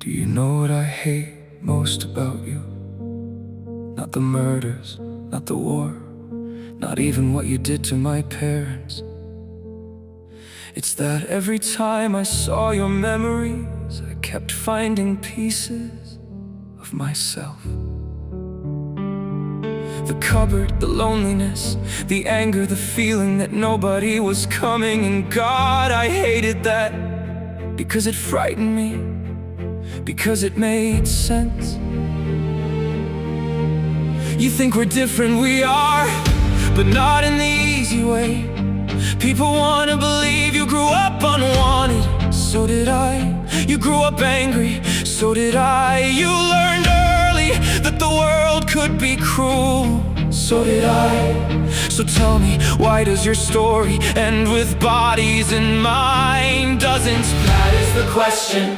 Do you know what I hate most about you? Not the murders, not the war, not even what you did to my parents. It's that every time I saw your memories, I kept finding pieces of myself. The cupboard, the loneliness, the anger, the feeling that nobody was coming. And God, I hated that, because it frightened me, because it made sense. You think we're different, we are, but not in the easy way. People wanna believe you grew up unwanted, so did I. You grew up angry, so did I. You learned early that the world could be cruel, so did I. So tell me, why does your story end with bodies and mine doesn't? That is the question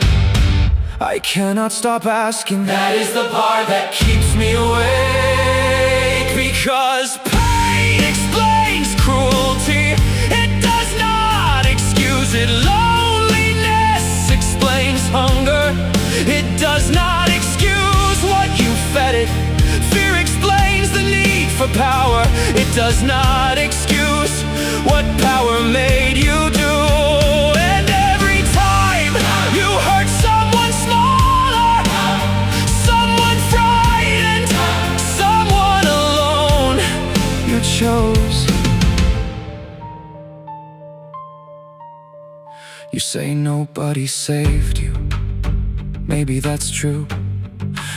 I cannot stop asking. That is the part that keeps me awake. Because pain explains cruelty, it does not excuse it. Loneliness explains hunger, it does not excuse what you fed it. Fear explains the need for power, it does not excuse what power made you do. And every time you hurt someone smaller, someone frightened, someone alone, you chose. You say nobody saved you. Maybe that's true.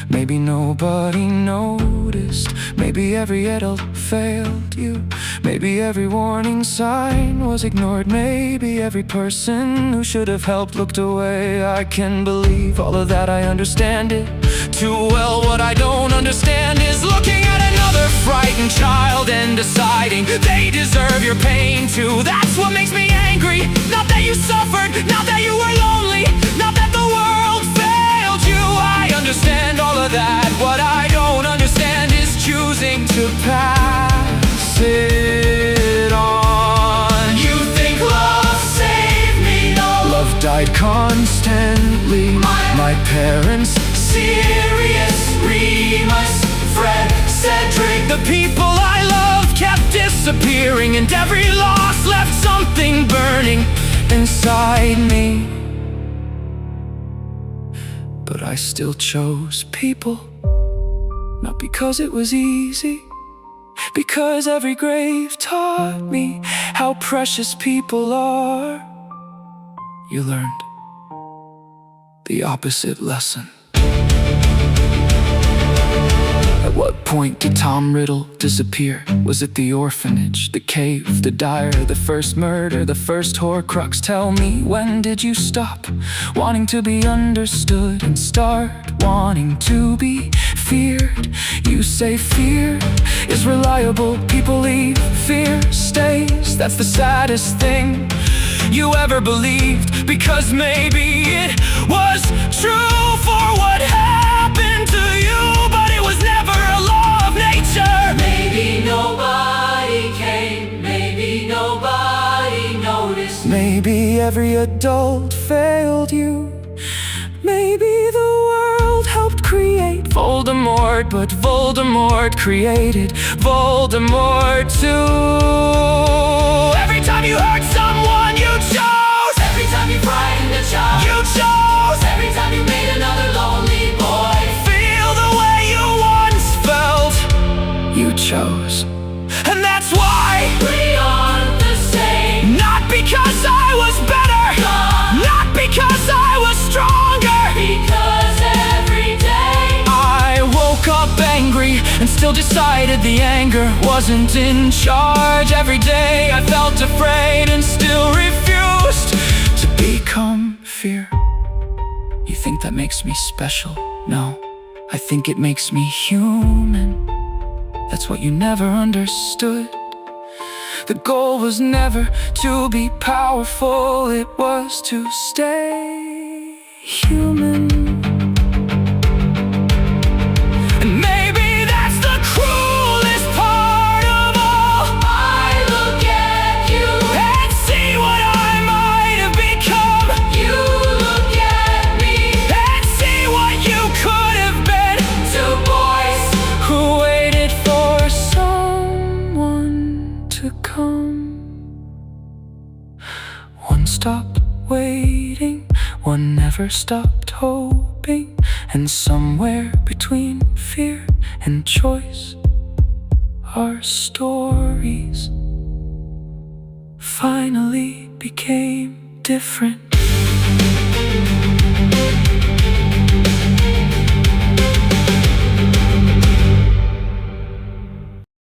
Maybe nobody noticed. Maybe every adult failed you. Maybe every warning sign was ignored. Maybe every person who should have helped looked away. I can believe all of that, I understand it too well. What I don't understand is looking at another frightened child and deciding they deserve your pain too. That's what makes me angry. Not that you suffered, not that you were lonely, not that the world failed you. I understand all of that. What I don't understand is choosing to pass it on. You think love saved me? No. Love died constantly. My parents, Sirius, Remus, Fred, Cedric. The people I loved kept disappearing, and every loss left something burning inside me. But I still chose people, not because it was easy, because every grave taught me how precious people are. You learned the opposite lesson. At what point did Tom Riddle disappear? Was it the orphanage, the cave, the dyer, the first murder, the first Horcrux? Tell me, when did you stop wanting to be understood and start wanting to be feared? You say fear is reliable, people leave, fear stays. That's the saddest thing you ever believed, because maybe it was true for what happened to you, but it was never a law of nature. Maybe nobody came, maybe nobody noticed. Maybe every adult failed you. Maybe the world helped create Voldemort, but Voldemort created Voldemort too. Every time you hurt someone, you chose. Every time you frightened a child, you chose. Every time you made another lonely boy feel the way you once felt, you chose. And that's why we aren't the same. Not because I was better, not because I was stronger, because every day I woke up angry and still decided the anger wasn't in charge. Every day I felt afraid and still refused to become fear. You think that makes me special? No, I think it makes me human. That's what you never understood. The goal was never to be powerful, it was to stay human. And maybe that's the cruelest part of all. I look at you and see what I might have become. You look at me and see stopped waiting, one never stopped hoping. And somewhere between fear and choice, our stories finally became different.